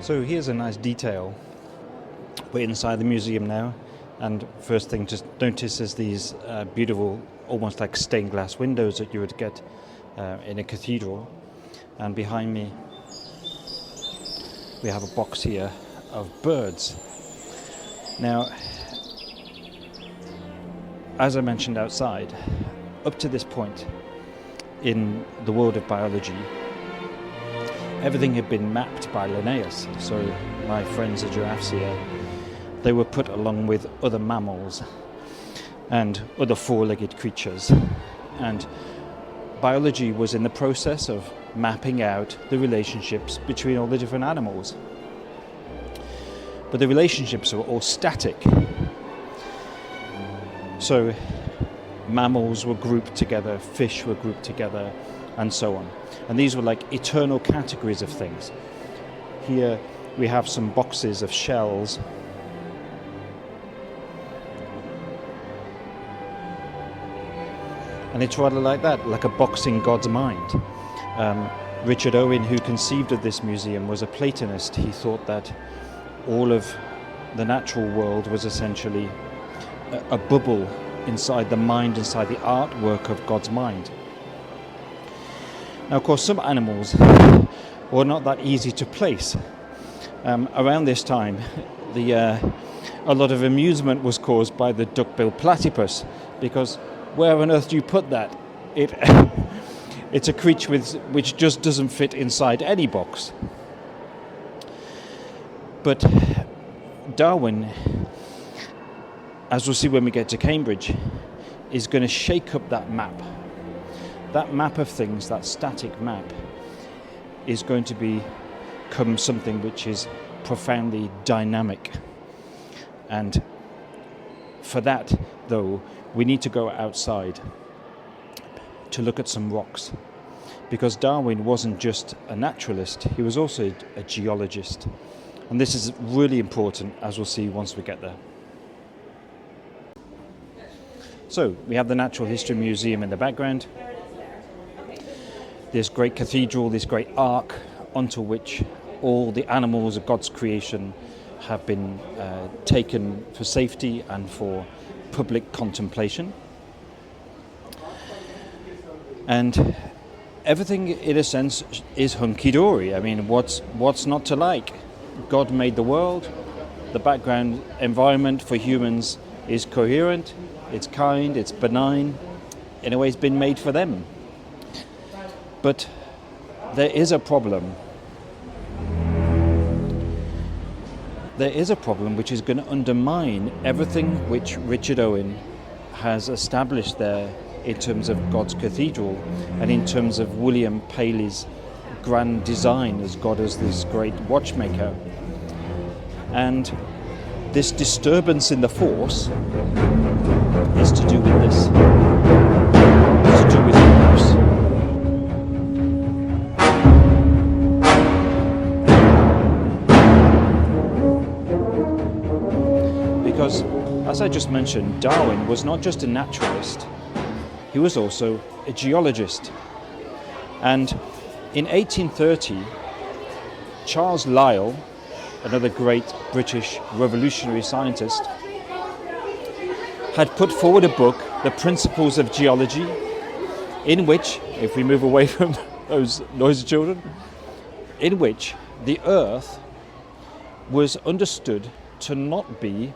So here's a nice detail. We're inside the museum now, and first thing to notice is these beautiful, almost like stained glass windows that you would get in a cathedral. And behind me we have a box here of birds. Now, as I mentioned outside, up to this point in the world of biology, everything had been mapped by Linnaeus. So my friends the giraffes here, they were put along with other mammals and other four-legged creatures, and biology was in the process of mapping out the relationships between all the different animals. But the relationships were all static. So mammals were grouped together, fish were grouped together, and so on. And these were like eternal categories of things. Here we have some boxes of shells. And it's rather like that, like a box in God's mind. Richard Owen, who conceived of this museum, was a Platonist. He thought that all of the natural world was essentially a bubble inside the mind, inside the artwork of God's mind. Now, of course, some animals were not that easy to place. Around this time, a lot of amusement was caused by the duck-billed platypus, because where on earth do you put that? It's a creature which just doesn't fit inside any box. But Darwin, as we'll see when we get to Cambridge, is going to shake up that map. That map of things, that static map, is going to become something which is profoundly dynamic. And for that, though, we need to go outside to look at some rocks. Because Darwin wasn't just a naturalist, he was also a geologist. And this is really important, as we'll see once we get there. So, we have the Natural History Museum in the background. This great cathedral, this great ark, onto which all the animals of God's creation have been taken for safety and for public contemplation. And everything, in a sense, is hunky-dory. I mean, what's not to like? God made the world. The background environment for humans is coherent, it's kind, it's benign. In a way, it's been made for them. But there is a problem. There is a problem which is going to undermine everything which Richard Owen has established there in terms of God's cathedral and in terms of William Paley's grand design as God as this great watchmaker. And this disturbance in the force is to do with this. It's to do with force. Because, as I just mentioned, Darwin was not just a naturalist, he was also a geologist. And in 1830, Charles Lyell, another great British revolutionary scientist, had put forward a book, The Principles of Geology, in which, if we move away from those noisy children, in which the Earth was understood to not be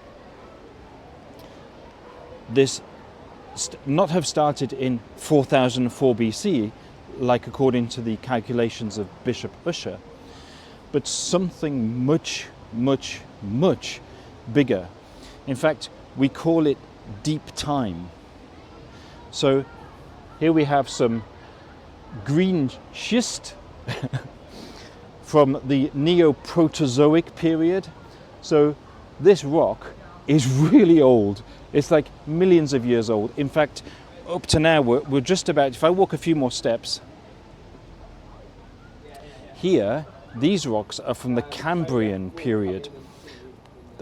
not have started in 4004 BC, like according to the calculations of Bishop Ussher, but something much, much, much bigger. In fact, we call it deep time. So here we have some green schist from the Neoproterozoic period. So this rock is really old. It's like millions of years old. In fact, up to now, we're just about, if I walk a few more steps, here, these rocks are from the Cambrian period,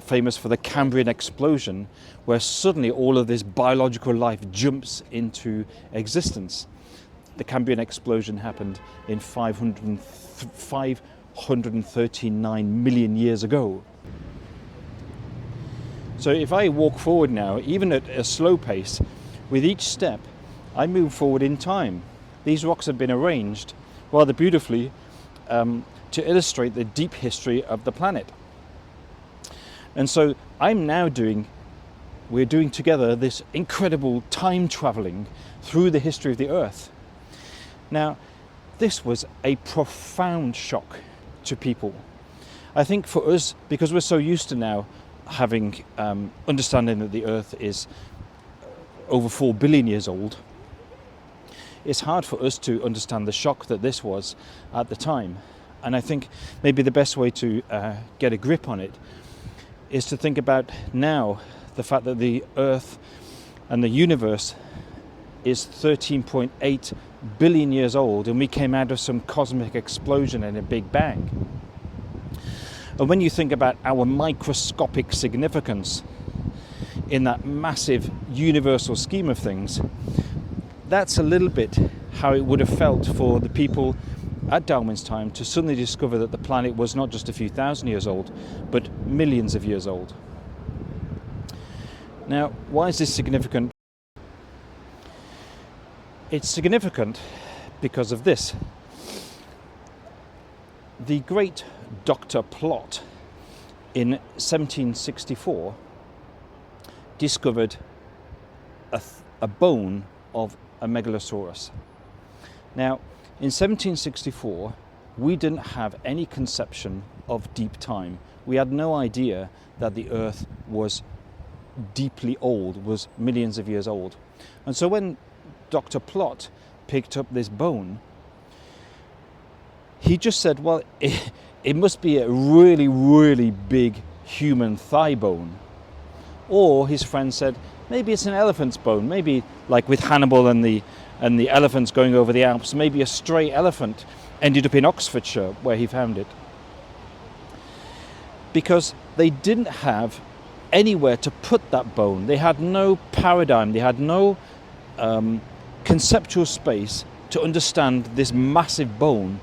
famous for the Cambrian explosion, where suddenly all of this biological life jumps into existence. The Cambrian explosion happened in 500 139 million years ago. So if I walk forward now, even at a slow pace, with each step I move forward in time. These rocks have been arranged rather beautifully to illustrate the deep history of the planet. And so we're doing together this incredible time traveling through the history of the Earth. Now, this was a profound shock to people. I think for us, because we're so used to now having understanding that the Earth is over 4 billion years old, it's hard for us to understand the shock that this was at the time. And I think maybe the best way to get a grip on it is to think about now the fact that the Earth and the universe is 13.8 billion years old, and we came out of some cosmic explosion and a big bang. And when you think about our microscopic significance in that massive universal scheme of things, that's a little bit how it would have felt for the people at Darwin's time to suddenly discover that the planet was not just a few thousand years old, but millions of years old. Now, why is this significant? It's significant because of this. The great Dr. Plot in 1764 discovered a bone of a megalosaurus. Now, in 1764, we didn't have any conception of deep time. We had no idea that the Earth was deeply old, was millions of years old. And so when Dr. Plot picked up this bone, he just said, well, it must be a really, really big human thigh bone. Or his friend said, maybe it's an elephant's bone, maybe like with Hannibal and the elephants going over the Alps, maybe a stray elephant ended up in Oxfordshire where he found it. Because they didn't have anywhere to put that bone. They had no paradigm, they had no conceptual space to understand this massive bone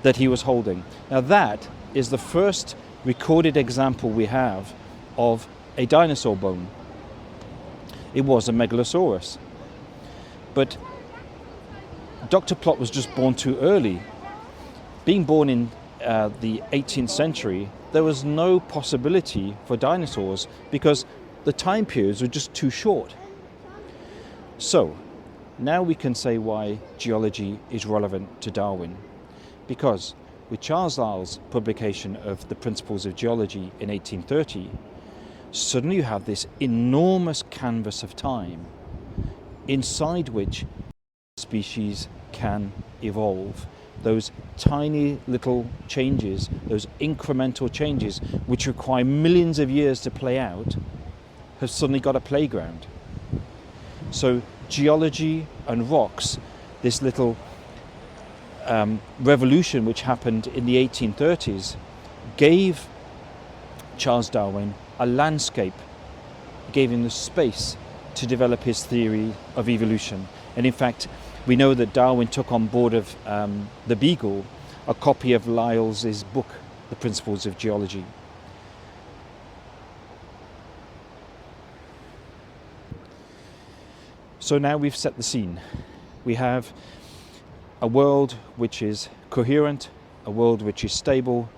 that he was holding. Now that is the first recorded example we have of a dinosaur bone. It was a megalosaurus. But Dr. Plot was just born too early. Being born in the 18th century, there was no possibility for dinosaurs because the time periods were just too short. So now we can say why geology is relevant to Darwin. Because with Charles Lyell's publication of the Principles of Geology in 1830, suddenly you have this enormous canvas of time inside which species can evolve. Those tiny little changes, those incremental changes which require millions of years to play out, have suddenly got a playground. So geology and rocks, this little revolution which happened in the 1830s, gave Charles Darwin a landscape, gave him the space to develop his theory of evolution. And in fact, we know that Darwin took on board of the Beagle a copy of Lyell's book, The Principles of Geology. So now we've set the scene. We have a world which is coherent, a world which is stable,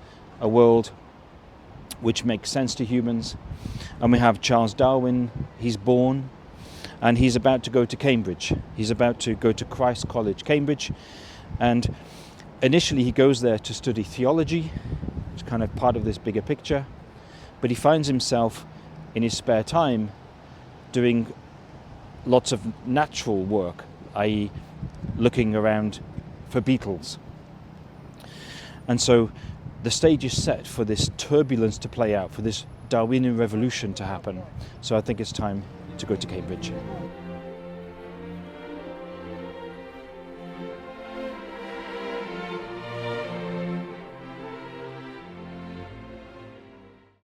a world which makes sense to humans. And we have Charles Darwin. He's born and he's about to go to Cambridge. He's about to go to Christ's College, Cambridge. And initially he goes there to study theology. It's kind of part of this bigger picture. But he finds himself in his spare time doing lots of natural work, i.e. looking around for beetles. And so the stage is set for this turbulence to play out, for this Darwinian revolution to happen. So I think it's time to go to Cambridge.